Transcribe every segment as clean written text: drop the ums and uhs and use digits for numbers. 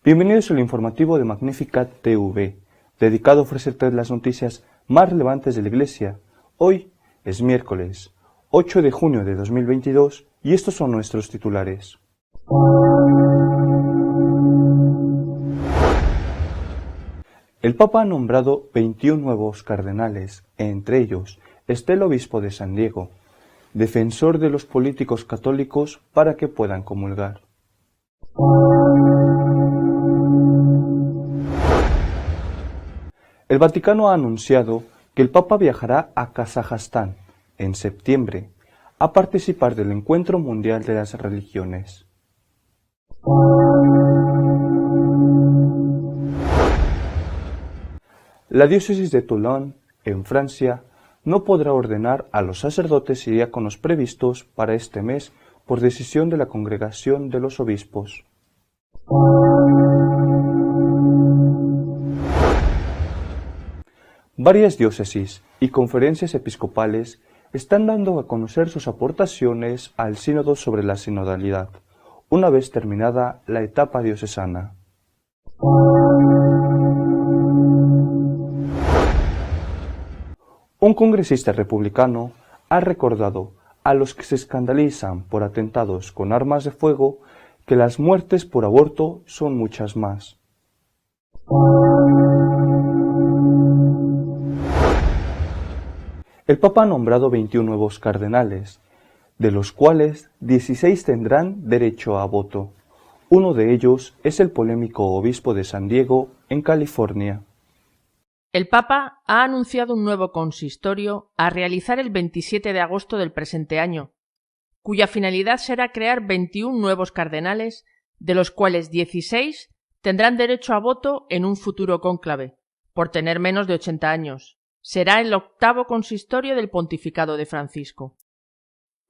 Bienvenidos al informativo de Magnificat TV, dedicado a ofrecerte las noticias más relevantes de la Iglesia. Hoy es miércoles 8 de junio de 2022 y estos son nuestros titulares. El Papa ha nombrado 21 nuevos cardenales, entre ellos está el obispo de San Diego, defensor de los políticos católicos para que puedan comulgar. El Vaticano ha anunciado que el Papa viajará a Kazajstán en septiembre a participar del Encuentro Mundial de las Religiones. La diócesis de Toulon, en Francia, no podrá ordenar a los sacerdotes y diáconos previstos para este mes por decisión de la Congregación de los Obispos. Varias diócesis y conferencias episcopales están dando a conocer sus aportaciones al sínodo sobre la sinodalidad, una vez terminada la etapa diocesana. Un congresista republicano ha recordado a los que se escandalizan por atentados con armas de fuego que las muertes por aborto son muchas más. El Papa ha nombrado 21 nuevos cardenales, de los cuales 16 tendrán derecho a voto. Uno de ellos es el polémico obispo de San Diego, en California. El Papa ha anunciado un nuevo consistorio a realizar el 27 de agosto del presente año, cuya finalidad será crear 21 nuevos cardenales, de los cuales 16 tendrán derecho a voto en un futuro cónclave, por tener menos de 80 años. Será el 8º consistorio del pontificado de Francisco.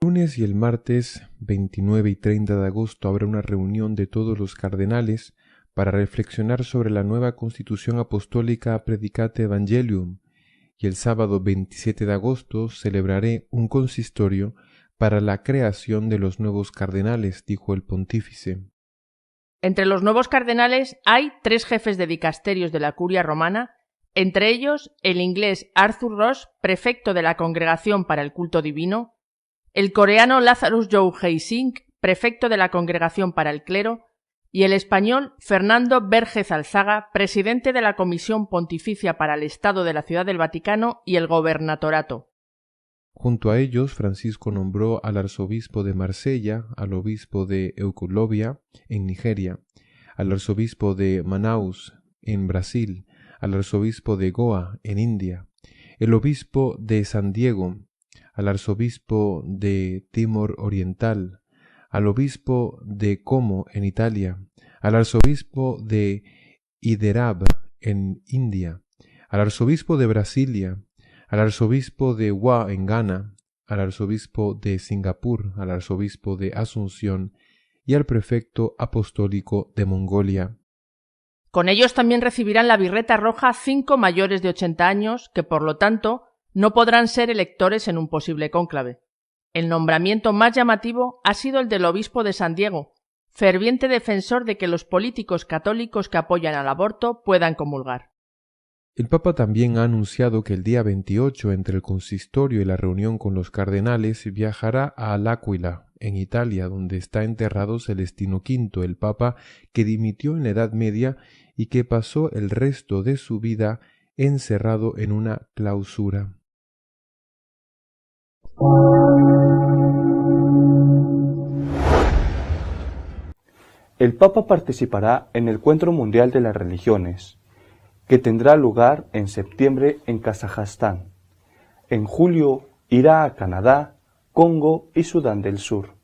El lunes y el martes 29 y 30 de agosto habrá una reunión de todos los cardenales para reflexionar sobre la nueva Constitución Apostólica Predicate Evangelium, y el sábado 27 de agosto celebraré un consistorio para la creación de los nuevos cardenales, dijo el pontífice. Entre los nuevos cardenales hay 3 jefes de dicasterios de la Curia Romana, entre ellos el inglés Arthur Ross, prefecto de la Congregación para el Culto Divino, el coreano Lazarus Joe Hye-sing, prefecto de la Congregación para el Clero, y el español Fernando Vérgez Alzaga, presidente de la Comisión Pontificia para el Estado de la Ciudad del Vaticano y el Gobernatorato. Junto a ellos, Francisco nombró al arzobispo de Marsella, al obispo de Euculovia, en Nigeria, al arzobispo de Manaus, en Brasil, al arzobispo de Goa, en India, el obispo de San Diego, al arzobispo de Timor Oriental, al obispo de Como, en Italia, al arzobispo de Hyderabad, en India, al arzobispo de Brasilia, al arzobispo de Wa, en Ghana, al arzobispo de Singapur, al arzobispo de Asunción y al prefecto apostólico de Mongolia. Con ellos también recibirán la birreta roja 5 mayores de 80 años que, por lo tanto, no podrán ser electores en un posible cónclave. El nombramiento más llamativo ha sido el del obispo de San Diego, ferviente defensor de que los políticos católicos que apoyan al aborto puedan comulgar. El Papa también ha anunciado que el día 28, entre el consistorio y la reunión con los cardenales, viajará a L'Aquila, en Italia, donde está enterrado Celestino V, el Papa que dimitió en la Edad Media y que pasó el resto de su vida encerrado en una clausura. El Papa participará en el Encuentro Mundial de las Religiones, que tendrá lugar en septiembre en Kazajstán. En julio irá a Canadá, Congo y Sudán del Sur.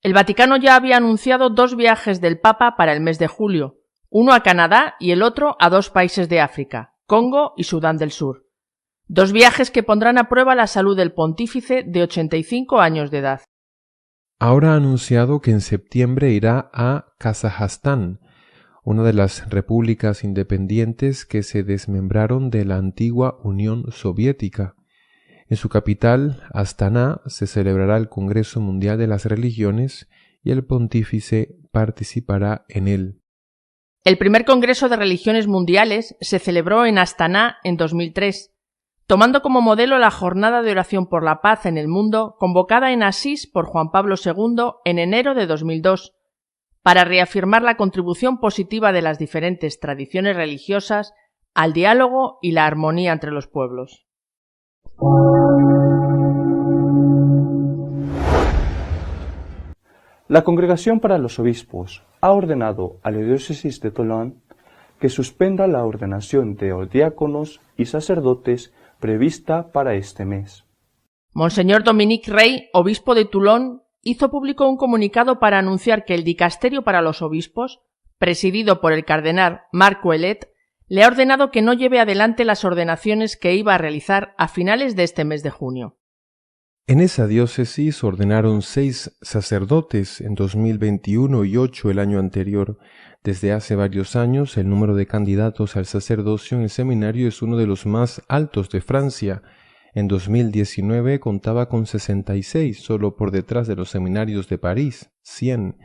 El Vaticano ya había anunciado 2 viajes del Papa para el mes de julio, uno a Canadá y el otro a 2 países de África, Congo y Sudán del Sur. 2 viajes que pondrán a prueba la salud del pontífice de 85 años de edad. Ahora ha anunciado que en septiembre irá a Kazajstán, una de las repúblicas independientes que se desmembraron de la antigua Unión Soviética. En su capital, Astana, se celebrará el Congreso Mundial de las Religiones y el pontífice participará en él. El primer Congreso de Religiones Mundiales se celebró en Astaná en 2003, tomando como modelo la Jornada de Oración por la Paz en el Mundo convocada en Asís por Juan Pablo II en enero de 2002, para reafirmar la contribución positiva de las diferentes tradiciones religiosas al diálogo y la armonía entre los pueblos. La Congregación para los Obispos ha ordenado a la diócesis de Toulon que suspenda la ordenación de diáconos y sacerdotes prevista para este mes. Monseñor Dominique Rey, obispo de Toulon, hizo público un comunicado para anunciar que el dicasterio para los obispos, presidido por el cardenal Marc Ouellet, le ha ordenado que no lleve adelante las ordenaciones que iba a realizar a finales de este mes de junio. En esa diócesis ordenaron 6 sacerdotes en 2021 y 8 el año anterior. Desde hace varios años, el número de candidatos al sacerdocio en el seminario es uno de los más altos de Francia. En 2019 contaba con 66, solo por detrás de los seminarios de París, 100,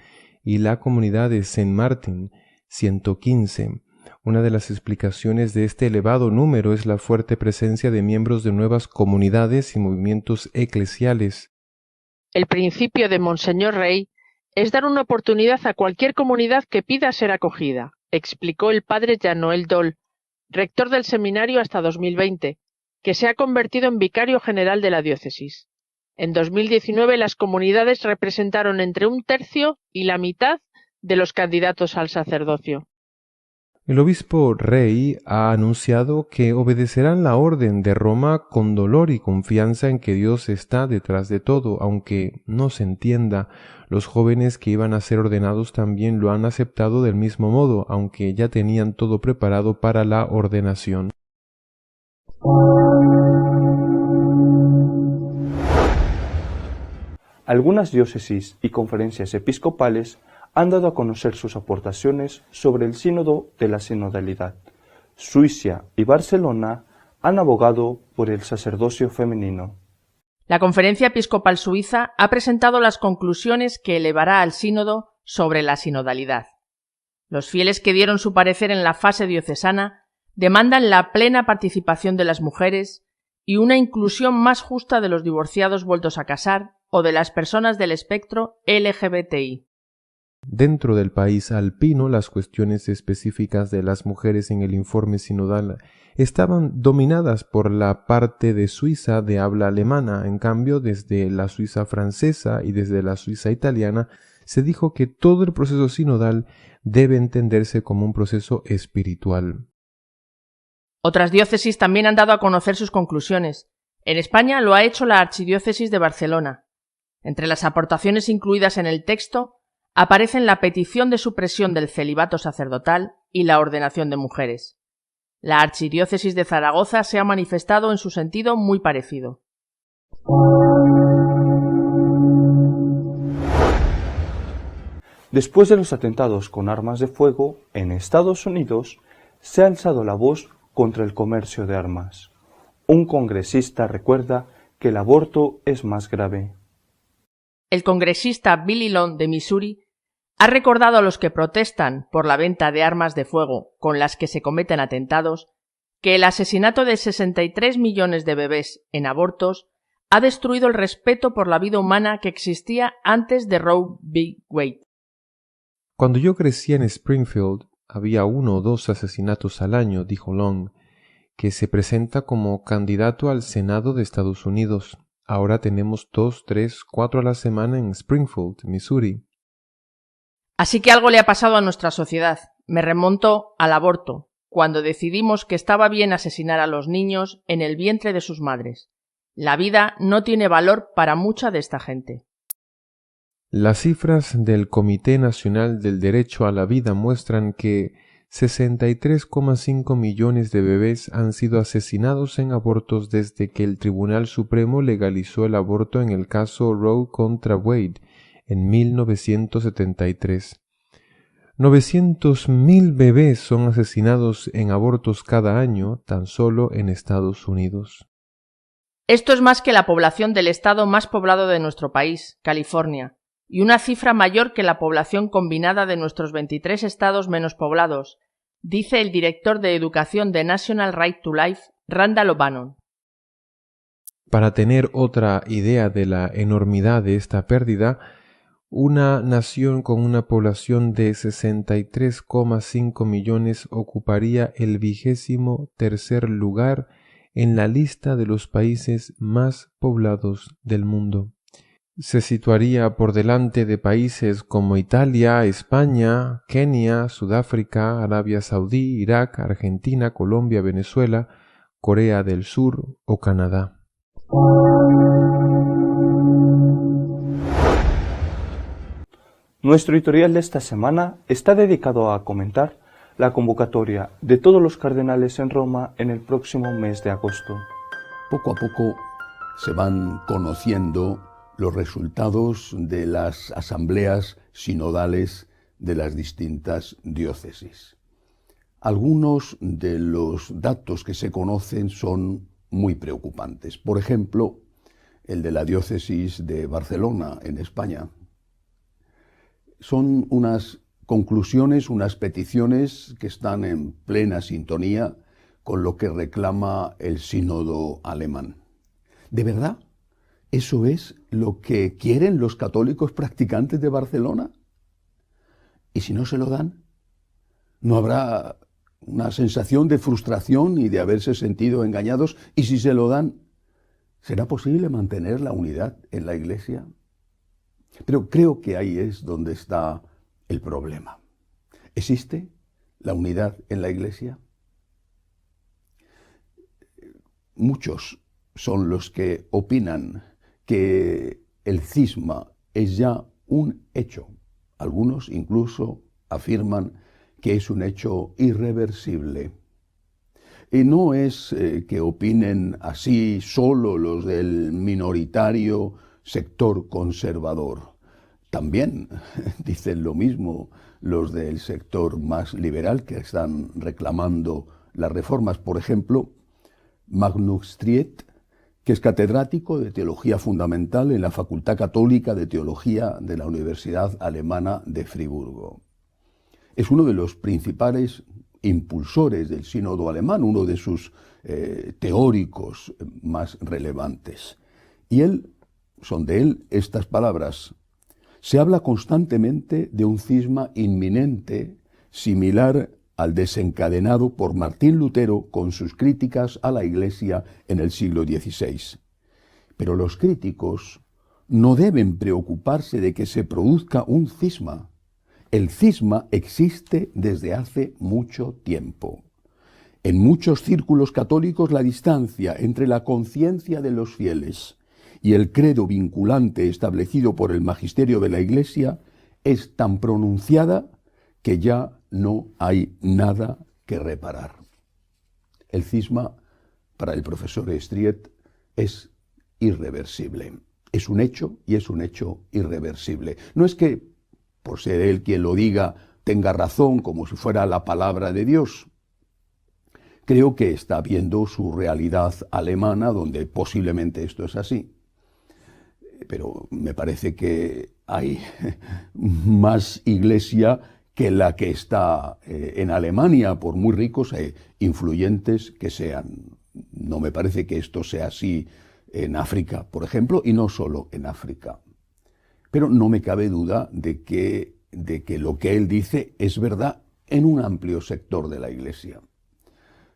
y la comunidad de Saint-Martin, 115. Una de las explicaciones de este elevado número es la fuerte presencia de miembros de nuevas comunidades y movimientos eclesiales. El principio de Monseñor Rey es dar una oportunidad a cualquier comunidad que pida ser acogida, explicó el padre Jean-Noël Dol, rector del seminario hasta 2020, que se ha convertido en vicario general de la diócesis. En 2019 las comunidades representaron entre 1/3 y la mitad de los candidatos al sacerdocio. El obispo Rey ha anunciado que obedecerán la orden de Roma con dolor y confianza en que Dios está detrás de todo, aunque no se entienda. Los jóvenes que iban a ser ordenados también lo han aceptado del mismo modo, aunque ya tenían todo preparado para la ordenación. Algunas diócesis y conferencias episcopales han dado a conocer sus aportaciones sobre el sínodo de la sinodalidad. Suiza y Barcelona han abogado por el sacerdocio femenino. La Conferencia Episcopal Suiza ha presentado las conclusiones que elevará al sínodo sobre la sinodalidad. Los fieles que dieron su parecer en la fase diocesana demandan la plena participación de las mujeres y una inclusión más justa de los divorciados vueltos a casar o de las personas del espectro LGBTI. Dentro del país alpino, las cuestiones específicas de las mujeres en el informe sinodal estaban dominadas por la parte de Suiza de habla alemana. En cambio, desde la Suiza francesa y desde la Suiza italiana, se dijo que todo el proceso sinodal debe entenderse como un proceso espiritual. Otras diócesis también han dado a conocer sus conclusiones. En España lo ha hecho la Archidiócesis de Barcelona. Entre las aportaciones incluidas en el texto aparecen la petición de supresión del celibato sacerdotal y la ordenación de mujeres. La Archidiócesis de Zaragoza se ha manifestado en su sentido muy parecido. Después de los atentados con armas de fuego en Estados Unidos, se ha alzado la voz contra el comercio de armas. Un congresista recuerda que el aborto es más grave. El congresista Billy Long de Missouri ha recordado a los que protestan por la venta de armas de fuego con las que se cometen atentados que el asesinato de 63 millones de bebés en abortos ha destruido el respeto por la vida humana que existía antes de Roe v. Wade. Cuando yo crecía en Springfield, había 1 o 2 asesinatos al año, dijo Long, que se presenta como candidato al Senado de Estados Unidos. Ahora tenemos 2, 3, 4 a la semana en Springfield, Missouri. Así que algo le ha pasado a nuestra sociedad. Me remonto al aborto, cuando decidimos que estaba bien asesinar a los niños en el vientre de sus madres. La vida no tiene valor para mucha de esta gente. Las cifras del Comité Nacional del Derecho a la Vida muestran que 63,5 millones de bebés han sido asesinados en abortos desde que el Tribunal Supremo legalizó el aborto en el caso Roe contra Wade en 1973. 900,000 bebés son asesinados en abortos cada año, tan solo en Estados Unidos. Esto es más que la población del estado más poblado de nuestro país, California, y una cifra mayor que la población combinada de nuestros 23 estados menos poblados, dice el director de educación de National Right to Life, Randall O'Bannon. Para tener otra idea de la enormidad de esta pérdida, una nación con una población de 63,5 millones ocuparía el 23º lugar en la lista de los países más poblados del mundo. Se situaría por delante de países como Italia, España, Kenia, Sudáfrica, Arabia Saudí, Irak, Argentina, Colombia, Venezuela, Corea del Sur o Canadá. Nuestro editorial de esta semana está dedicado a comentar la convocatoria de todos los cardenales en Roma en el próximo mes de agosto. Poco a poco se van conociendo los resultados de las asambleas sinodales de las distintas diócesis. Algunos de los datos que se conocen son muy preocupantes. Por ejemplo, el de la diócesis de Barcelona, en España. Son unas conclusiones, unas peticiones que están en plena sintonía con lo que reclama el sínodo alemán. ¿De verdad? ¿Eso es lo que quieren los católicos practicantes de Barcelona? ¿Y si no se lo dan? ¿No habrá una sensación de frustración y de haberse sentido engañados? ¿Y si se lo dan, será posible mantener la unidad en la Iglesia? Pero creo que ahí es donde está el problema. ¿Existe la unidad en la Iglesia? Muchos son los que opinan que el cisma es ya un hecho. Algunos incluso afirman que es un hecho irreversible. Y no es que opinen así solo los del minoritario sector conservador. También dicen lo mismo los del sector más liberal que están reclamando las reformas. Por ejemplo, Magnus Striet, que es catedrático de Teología Fundamental en la Facultad Católica de Teología de la Universidad Alemana de Friburgo. Es uno de los principales impulsores del sínodo alemán, uno de sus teóricos más relevantes. Y son de él estas palabras: se habla constantemente de un cisma inminente similar al desencadenado por Martín Lutero con sus críticas a la Iglesia en el siglo XVI. Pero los críticos no deben preocuparse de que se produzca un cisma. El cisma existe desde hace mucho tiempo. En muchos círculos católicos la distancia entre la conciencia de los fieles y el credo vinculante establecido por el magisterio de la Iglesia es tan pronunciada que ya no hay nada que reparar. El cisma, para el profesor Striet, es irreversible. Es un hecho y es un hecho irreversible. No es que, por ser él quien lo diga, tenga razón como si fuera la palabra de Dios. Creo que está viendo su realidad alemana, donde posiblemente esto es así. Pero me parece que hay más iglesia que la que está en Alemania, por muy ricos e influyentes que sean. No me parece que esto sea así en África, por ejemplo, y no solo en África. Pero no me cabe duda de que lo que él dice es verdad en un amplio sector de la Iglesia.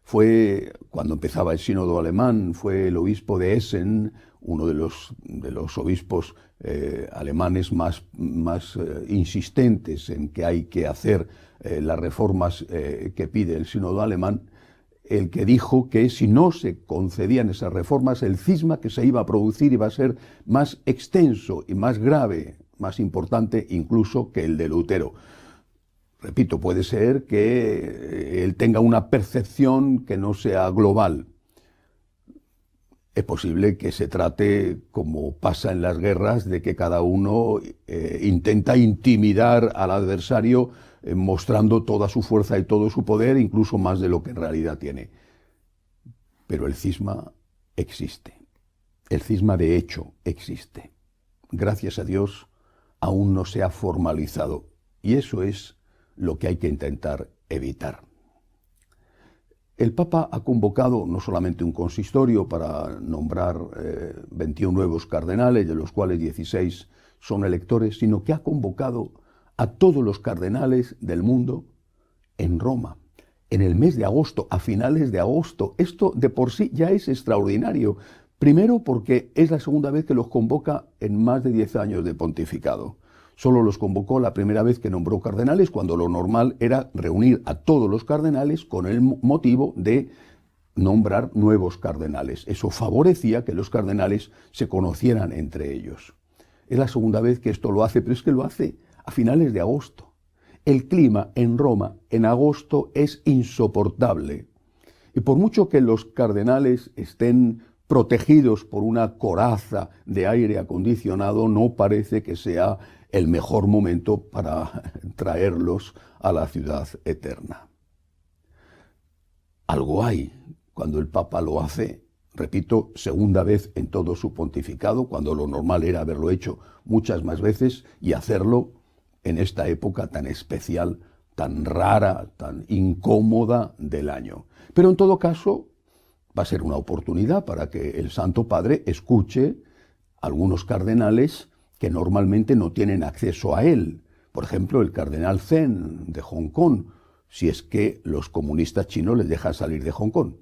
Fue, cuando empezaba el sínodo alemán, fue el obispo de Essen, uno de los obispos alemanes más insistentes en que hay que hacer las reformas que pide el sínodo alemán, el que dijo que si no se concedían esas reformas, el cisma que se iba a producir iba a ser más extenso y más grave, más importante incluso que el de Lutero. Repito, puede ser que él tenga una percepción que no sea global. Es posible que se trate, como pasa en las guerras, de que cada uno intenta intimidar al adversario mostrando toda su fuerza y todo su poder, incluso más de lo que en realidad tiene. Pero el cisma existe. El cisma de hecho existe. Gracias a Dios aún no se ha formalizado. Y eso es lo que hay que intentar evitar. El Papa ha convocado no solamente un consistorio para nombrar 21 nuevos cardenales, de los cuales 16 son electores, sino que ha convocado a todos los cardenales del mundo en Roma, en el mes de agosto, a finales de agosto. Esto de por sí ya es extraordinario. Primero porque es la segunda vez que los convoca en más de 10 años de pontificado. Solo los convocó la primera vez que nombró cardenales, cuando lo normal era reunir a todos los cardenales con el motivo de nombrar nuevos cardenales. Eso favorecía que los cardenales se conocieran entre ellos. Es la segunda vez que esto lo hace, pero es que lo hace a finales de agosto. El clima en Roma en agosto es insoportable. Y por mucho que los cardenales estén protegidos por una coraza de aire acondicionado, no parece que sea el mejor momento para traerlos a la ciudad eterna. Algo hay cuando el Papa lo hace, repito, segunda vez en todo su pontificado, cuando lo normal era haberlo hecho muchas más veces y hacerlo en esta época tan especial, tan rara, tan incómoda del año. Pero en todo caso, va a ser una oportunidad para que el Santo Padre escuche a algunos cardenales que normalmente no tienen acceso a él. Por ejemplo, el cardenal Zen de Hong Kong, si es que los comunistas chinos les dejan salir de Hong Kong,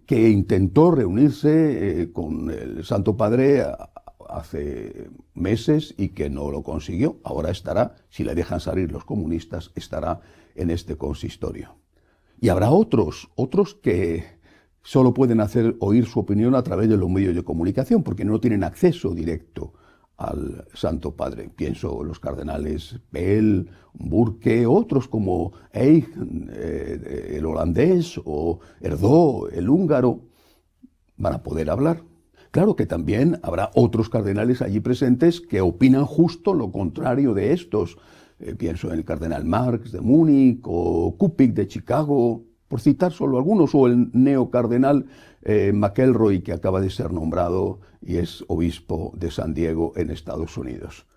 que intentó reunirse con el Santo Padre hace meses y que no lo consiguió. Ahora estará, si le dejan salir los comunistas, estará en este consistorio. Y habrá otros que solo pueden hacer oír su opinión a través de los medios de comunicación, porque no tienen acceso directo al Santo Padre. Pienso en los cardenales Pell, Burke, otros como Eich, el holandés, o Erdó, el húngaro, van a poder hablar. Claro que también habrá otros cardenales allí presentes que opinan justo lo contrario de estos. Pienso en el cardenal Marx de Múnich, o Kupik de Chicago, por citar solo algunos, o el neocardenal McElroy, que acaba de ser nombrado y es obispo de San Diego en Estados Unidos.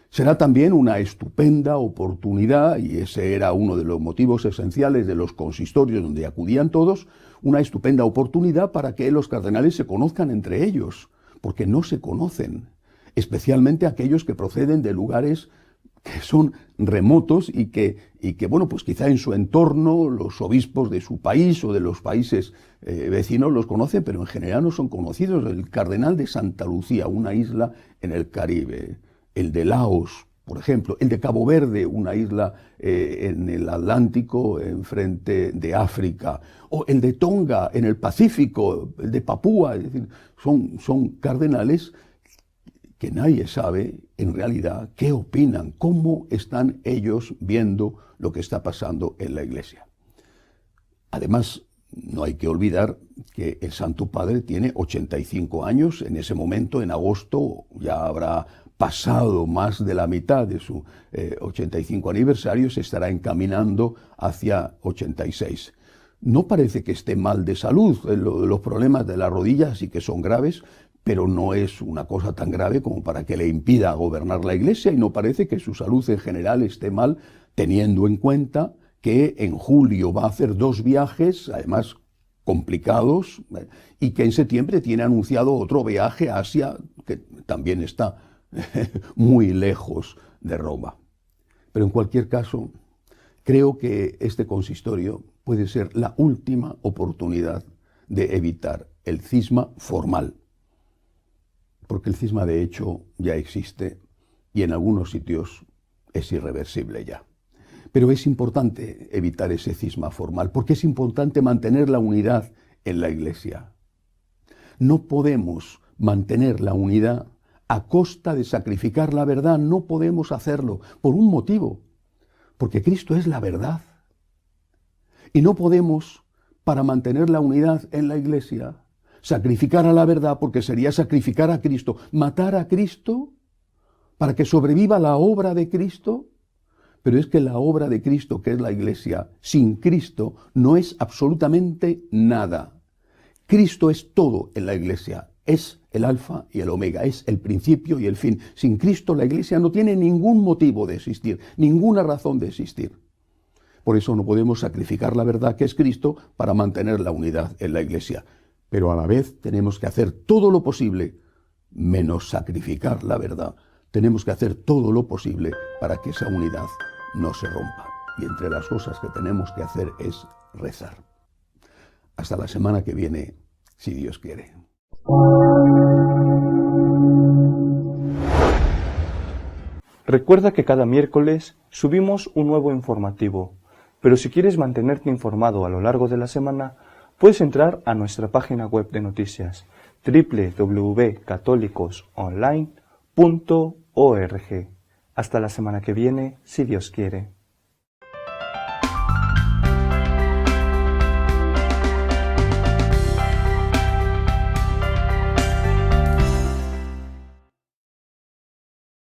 Será también una estupenda oportunidad, y ese era uno de los motivos esenciales de los consistorios donde acudían todos, una estupenda oportunidad para que los cardenales se conozcan entre ellos, porque no se conocen, especialmente aquellos que proceden de lugares que son remotos y que bueno, pues quizá en su entorno los obispos de su país o de los países vecinos los conocen, pero en general no son conocidos. El cardenal de Santa Lucía, una isla en el Caribe, el de Laos, por ejemplo, el de Cabo Verde, una isla en el Atlántico, enfrente de África, o el de Tonga, en el Pacífico, el de Papúa, es decir, son cardenales que nadie sabe en realidad qué opinan, cómo están ellos viendo lo que está pasando en la Iglesia. Además, no hay que olvidar que el Santo Padre tiene 85 años, en ese momento, en agosto, ya habrá pasado más de la mitad de su 85 aniversario, se estará encaminando hacia 86. No parece que esté mal de salud, los problemas de la rodilla sí que son graves, pero no es una cosa tan grave como para que le impida gobernar la Iglesia, y no parece que su salud en general esté mal, teniendo en cuenta que en julio va a hacer 2 viajes, además complicados, y que en septiembre tiene anunciado otro viaje a Asia, que también está muy lejos de Roma. Pero en cualquier caso, creo que este consistorio puede ser la última oportunidad de evitar el cisma formal, porque el cisma de hecho ya existe y en algunos sitios es irreversible ya. Pero es importante evitar ese cisma formal, porque es importante mantener la unidad en la Iglesia. No podemos mantener la unidad a costa de sacrificar la verdad, no podemos hacerlo por un motivo, porque Cristo es la verdad. Y no podemos, para mantener la unidad en la Iglesia, sacrificar a la verdad, porque sería sacrificar a Cristo, matar a Cristo para que sobreviva la obra de Cristo. Pero es que la obra de Cristo, que es la Iglesia, sin Cristo no es absolutamente nada. Cristo es todo en la Iglesia. es el alfa y el omega, es el principio y el fin. Sin Cristo la Iglesia no tiene ningún motivo de existir, ninguna razón de existir. Por eso no podemos sacrificar la verdad que es Cristo para mantener la unidad en la Iglesia. Pero a la vez tenemos que hacer todo lo posible, menos sacrificar la verdad. Tenemos que hacer todo lo posible para que esa unidad no se rompa. Y entre las cosas que tenemos que hacer es rezar. Hasta la semana que viene, si Dios quiere. Recuerda que cada miércoles subimos un nuevo informativo, pero si quieres mantenerte informado a lo largo de la semana, puedes entrar a nuestra página web de noticias www.católicosonline.org. Hasta la semana que viene, si Dios quiere.